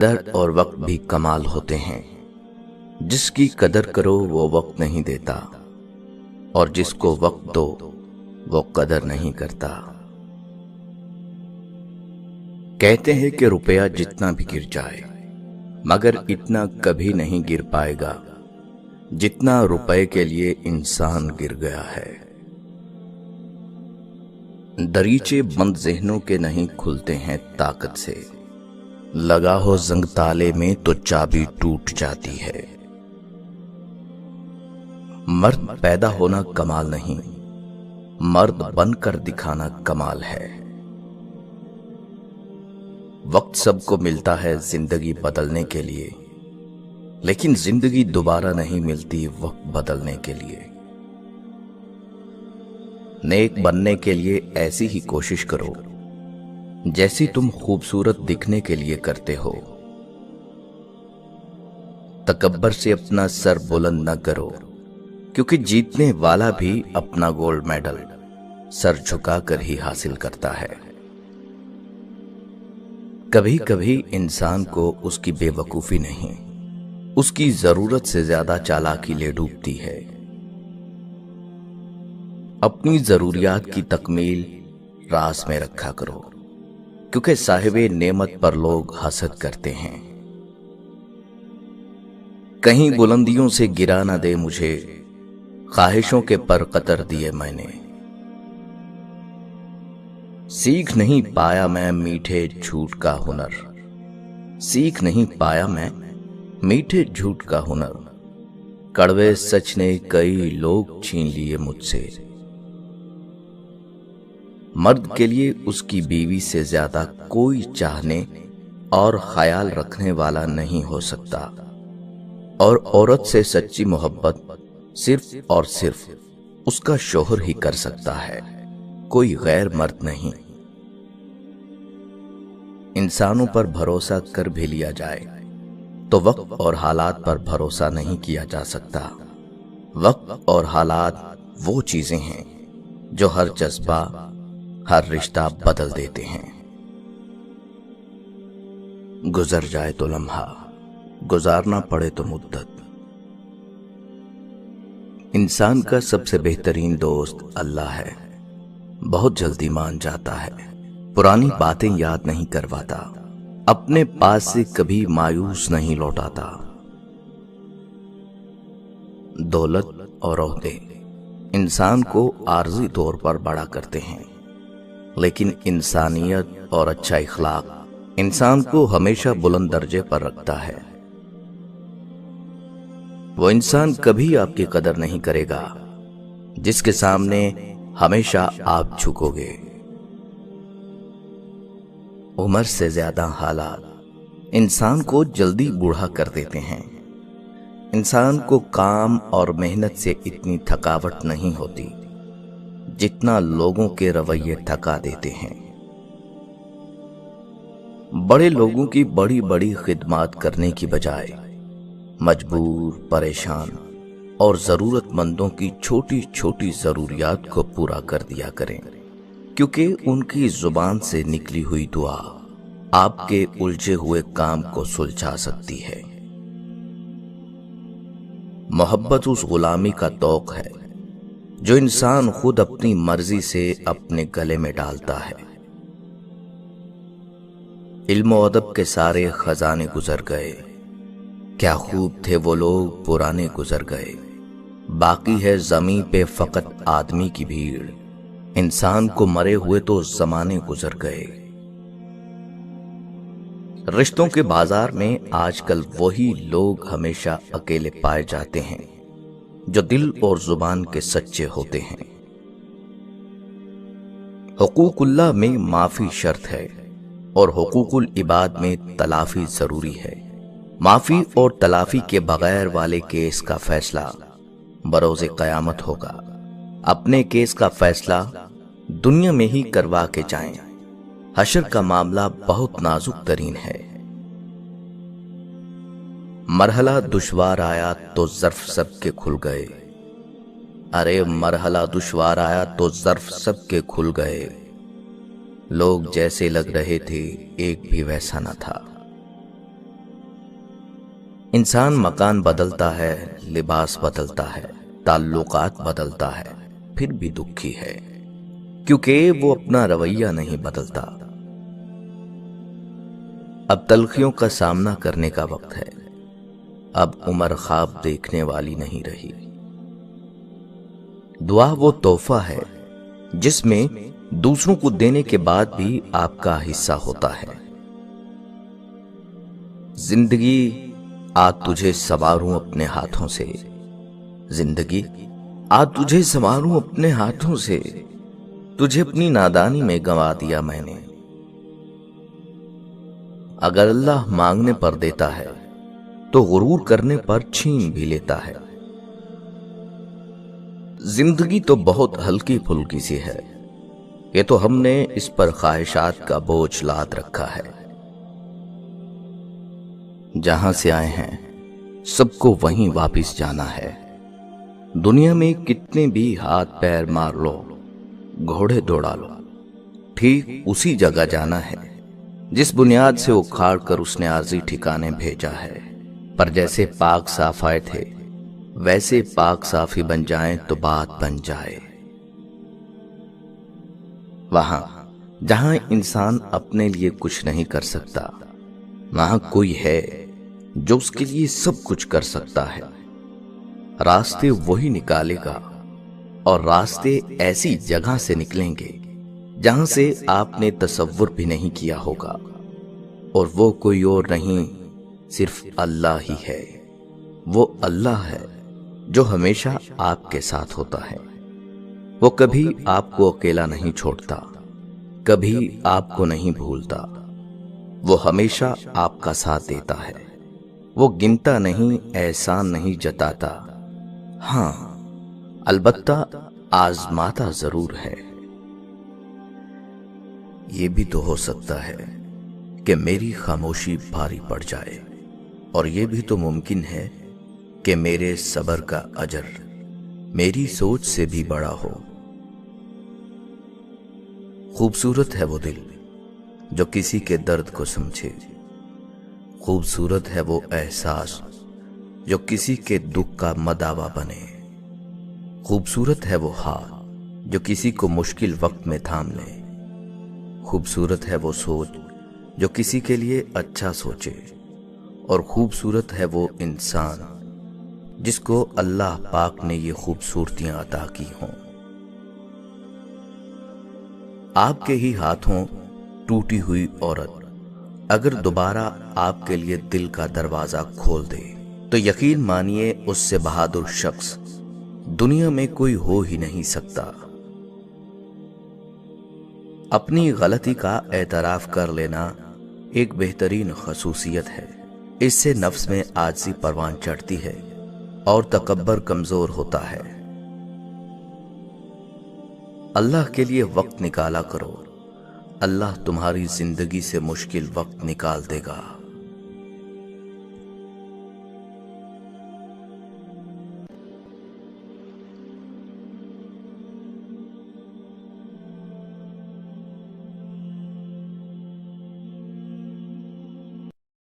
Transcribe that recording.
قدر اور وقت بھی کمال ہوتے ہیں۔ جس کی قدر کرو وہ وقت نہیں دیتا، اور جس کو وقت دو وہ قدر نہیں کرتا۔ کہتے ہیں کہ روپیہ جتنا بھی گر جائے مگر اتنا کبھی نہیں گر پائے گا جتنا روپے کے لیے انسان گر گیا ہے۔ دریچے بند ذہنوں کے نہیں کھلتے ہیں طاقت سے، لگا ہو زنگ تالے میں تو چابی ٹوٹ جاتی ہے۔ مرد پیدا ہونا کمال نہیں، مرد بن کر دکھانا کمال ہے۔ وقت سب کو ملتا ہے زندگی بدلنے کے لیے، لیکن زندگی دوبارہ نہیں ملتی وقت بدلنے کے لیے۔ نیک بننے کے لیے ایسی ہی کوشش کرو جیسی تم خوبصورت دکھنے کے لیے کرتے ہو۔ تکبر سے اپنا سر بلند نہ کرو، کیونکہ جیتنے والا بھی اپنا گولڈ میڈل سر جھکا کر ہی حاصل کرتا ہے۔ کبھی کبھی انسان کو اس کی بے وقوفی نہیں، اس کی ضرورت سے زیادہ چالاکی لے ڈوبتی ہے۔ اپنی ضروریات کی تکمیل راز میں رکھا کرو، کیونکہ صاحب نعمت پر لوگ حسد کرتے ہیں۔ کہیں بلندیوں سے گرا نہ دے مجھے، خواہشوں کے پر قطر دیے میں نے۔ سیکھ نہیں پایا میں میٹھے جھوٹ کا ہنر، سیکھ نہیں پایا میں میٹھے جھوٹ کا ہنر، کڑوے سچ نے کئی لوگ چھین لیے مجھ سے۔ مرد کے لیے اس کی بیوی سے زیادہ کوئی چاہنے اور خیال رکھنے والا نہیں ہو سکتا، اور عورت سے سچی محبت صرف اور صرف اس کا شوہر ہی کر سکتا ہے، کوئی غیر مرد نہیں۔ انسانوں پر بھروسہ کر بھی لیا جائے تو وقت اور حالات پر بھروسہ نہیں کیا جا سکتا۔ وقت اور حالات وہ چیزیں ہیں جو ہر جذبہ، ہر رشتہ بدل دیتے ہیں۔ گزر جائے تو لمحہ، گزارنا پڑے تو مدت۔ انسان کا سب سے بہترین دوست اللہ ہے، بہت جلدی مان جاتا ہے، پرانی باتیں یاد نہیں کرواتا، اپنے پاس سے کبھی مایوس نہیں لوٹاتا۔ دولت اور عہدے انسان کو عارضی طور پر بڑا کرتے ہیں، لیکن انسانیت اور اچھا اخلاق انسان کو ہمیشہ بلند درجے پر رکھتا ہے۔ وہ انسان کبھی آپ کی قدر نہیں کرے گا جس کے سامنے ہمیشہ آپ جھکو گے۔ عمر سے زیادہ حالات انسان کو جلدی بوڑھا کر دیتے ہیں۔ انسان کو کام اور محنت سے اتنی تھکاوٹ نہیں ہوتی جتنا لوگوں کے رویے تھکا دیتے ہیں۔ بڑے لوگوں کی بڑی بڑی خدمات کرنے کی بجائے مجبور، پریشان اور ضرورت مندوں کی چھوٹی چھوٹی ضروریات کو پورا کر دیا کریں، کیونکہ ان کی زبان سے نکلی ہوئی دعا آپ کے الجھے ہوئے کام کو سلجھا سکتی ہے۔ محبت اس غلامی کا توق ہے جو انسان خود اپنی مرضی سے اپنے گلے میں ڈالتا ہے۔ علم و ادب کے سارے خزانے گزر گئے، کیا خوب تھے وہ لوگ پرانے گزر گئے۔ باقی ہے زمین پہ فقط آدمی کی بھیڑ، انسان کو مرے ہوئے تو زمانے گزر گئے۔ رشتوں کے بازار میں آج کل وہی لوگ ہمیشہ اکیلے پائے جاتے ہیں جو دل اور زبان کے سچے ہوتے ہیں۔ حقوق اللہ میں معافی شرط ہے اور حقوق العباد میں تلافی ضروری ہے۔ معافی اور تلافی کے بغیر والے کیس کا فیصلہ بروز قیامت ہوگا۔ اپنے کیس کا فیصلہ دنیا میں ہی کروا کے جائیں، حشر کا معاملہ بہت نازک ترین ہے۔ مرحلہ دشوار آیا تو ظرف سب کے کھل گئے، ارے مرحلہ دشوار آیا تو ظرف سب کے کھل گئے۔ لوگ جیسے لگ رہے تھے ایک بھی ویسا نہ تھا۔ انسان مکان بدلتا ہے، لباس بدلتا ہے، تعلقات بدلتا ہے، پھر بھی دکھی ہے، کیونکہ وہ اپنا رویہ نہیں بدلتا۔ اب تلخیوں کا سامنا کرنے کا وقت ہے، اب عمر خواب دیکھنے والی نہیں رہی۔ دعا وہ تحفہ ہے جس میں دوسروں کو دینے کے بعد بھی آپ کا حصہ ہوتا ہے۔ زندگی آج تجھے سنواروں اپنے ہاتھوں سے، زندگی آج تجھے سنواروں اپنے ہاتھوں سے، تجھے اپنی نادانی میں گنوا دیا میں نے۔ اگر اللہ مانگنے پر دیتا ہے تو غرور کرنے پر چھین بھی لیتا ہے۔ زندگی تو بہت ہلکی پھلکی سی ہے، یہ تو ہم نے اس پر خواہشات کا بوجھ لاد رکھا ہے۔ جہاں سے آئے ہیں سب کو وہیں واپس جانا ہے۔ دنیا میں کتنے بھی ہاتھ پیر مار لو، گھوڑے دوڑا لو، ٹھیک اسی جگہ جانا ہے جس بنیاد سے اکھاڑ کر اس نے عارضی ٹھکانے بھیجا ہے۔ پر جیسے پاک صاف آئے تھے ویسے پاک صافی بن جائیں تو بات بن جائے۔ وہاں جہاں انسان اپنے لیے کچھ نہیں کر سکتا، وہاں کوئی ہے جو اس کے لیے سب کچھ کر سکتا ہے۔ راستے وہی نکالے گا، اور راستے ایسی جگہ سے نکلیں گے جہاں سے آپ نے تصور بھی نہیں کیا ہوگا، اور وہ کوئی اور نہیں صرف اللہ ہی ہے۔ وہ اللہ ہے جو ہمیشہ آپ کے ساتھ ہوتا ہے۔ وہ کبھی آپ کو اکیلا نہیں چھوڑتا، کبھی آپ کو نہیں بھولتا۔ وہ ہمیشہ آپ کا ساتھ دیتا ہے۔ وہ گنتا نہیں، احسان نہیں جتاتا، ہاں البتہ آزماتا ضرور ہے۔ یہ بھی تو ہو سکتا ہے کہ میری خاموشی بھاری پڑ جائے، اور یہ بھی تو ممکن ہے کہ میرے صبر کا اجر میری سوچ سے بھی بڑا ہو۔ خوبصورت ہے وہ دل جو کسی کے درد کو سمجھے، خوبصورت ہے وہ احساس جو کسی کے دکھ کا مداوا بنے، خوبصورت ہے وہ ہاتھ جو کسی کو مشکل وقت میں تھام لے، خوبصورت ہے وہ سوچ جو کسی کے لیے اچھا سوچے، اور خوبصورت ہے وہ انسان جس کو اللہ پاک نے یہ خوبصورتیاں عطا کی ہوں۔ آپ کے ہی ہاتھوں ٹوٹی ہوئی عورت اگر دوبارہ آپ کے لیے دل کا دروازہ کھول دے تو یقین مانیے اس سے بہادر شخص دنیا میں کوئی ہو ہی نہیں سکتا۔ اپنی غلطی کا اعتراف کر لینا ایک بہترین خصوصیت ہے۔ اس سے نفس میں عاجزی پروان چڑھتی ہے اور تکبر کمزور ہوتا ہے۔ اللہ کے لیے وقت نکالا کرو، اللہ تمہاری زندگی سے مشکل وقت نکال دے گا۔